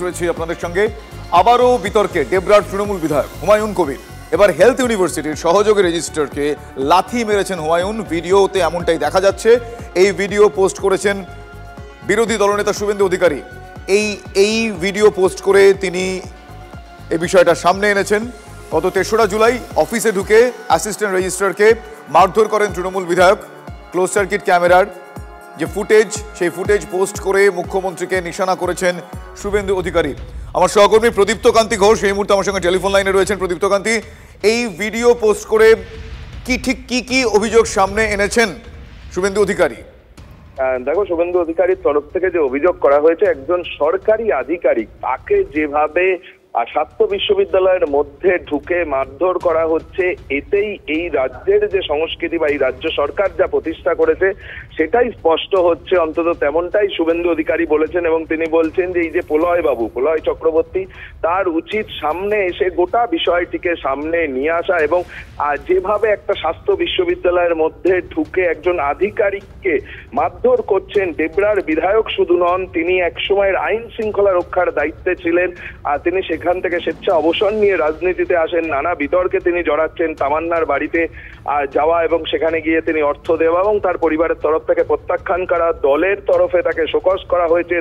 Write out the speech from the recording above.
রয়েছি আপনাদের সঙ্গে। আবারও বিতর্কে ডেবরার তৃণমূল বিধায়ক হুমায়ুন কবির। এবার হেলথ ইউনিভার্সিটির সহযোগী রেজিস্ট্রারকে লাথি মেরেছেন হুমায়ুন। ভিডিওতে এমনটাই দেখা যাচ্ছে। এই ভিডিও পোস্ট করেছেন বিরোধী দলনেতা শুভেন্দু অধিকারী। এই ভিডিও পোস্ট করে তিনি এই বিষয়টা সামনে এনেছেন। গত ৩রা জুলাই অফিসে ঢুকে অ্যাসিস্ট্যান্ট রেজিস্ট্রারকে মারধর করেন তৃণমূল বিধায়ক। ক্লোজ সার্কিট ক্যামেরার যে ফুটেজ, সেই ফুটেজ পোস্ট করে মুখ্যমন্ত্রীকে নিশানা করেছেন শুভেন্দু অধিকারী। আমার সহকর্মী প্রদীপ্ত কান্তি ঘোষ এই মুহূর্তে আমার সঙ্গে টেলিফোন লাইনে রয়েছেন। প্রদীপ্ত কান্তি, এই ভিডিও পোস্ট করে কি অভিযোগ সামনে এনেছেন শুভেন্দু অধিকারী? দেখো, শুভেন্দু অধিকারীর তরফ থেকে যে অভিযোগ করা হয়েছে, একজন সরকারি আধিকারিক তাকে যেভাবে স্বাস্থ্য বিশ্ববিদ্যালয়ের মধ্যে ঢুকে মারধর করা হচ্ছে, এতেই এই রাজ্যের যে সংস্কৃতি বা এই রাজ্য সরকার যা প্রতিষ্ঠা করেছে সেটাই স্পষ্ট হচ্ছে। অন্তত তেমনটাই শুভেন্দু অধিকারী বলেছেন এবং তিনি বলছেন যে এই যে প্রলয় চক্রবর্তী, তার উচিত সামনে এসে গোটা বিষয়টিকে সামনে নিয়ে আসা এবং যেভাবে একটা স্বাস্থ্য বিশ্ববিদ্যালয়ের মধ্যে ঢুকে একজন আধিকারিককে মারধর করছেন। ডেবরার বিধায়ক শুধু নন, তিনি একসময়ের আইন শৃঙ্খলা রক্ষার দায়িত্বে ছিলেন। তিনি সেখান থেকে স্বেচ্ছা অবসর নিয়ে রাজনীতিতে আসেন। নানা বিতর্কে তিনি জড়াচ্ছেন। তামান্নার বাড়িতে যাওয়া এবং সেখানে গিয়ে তিনি অর্থ দেওয়া এবং তার পরিবারের তরফ থেকে প্রত্যাখ্যান করা, দলের তরফে তাকে শোকজ করা হয়েছে,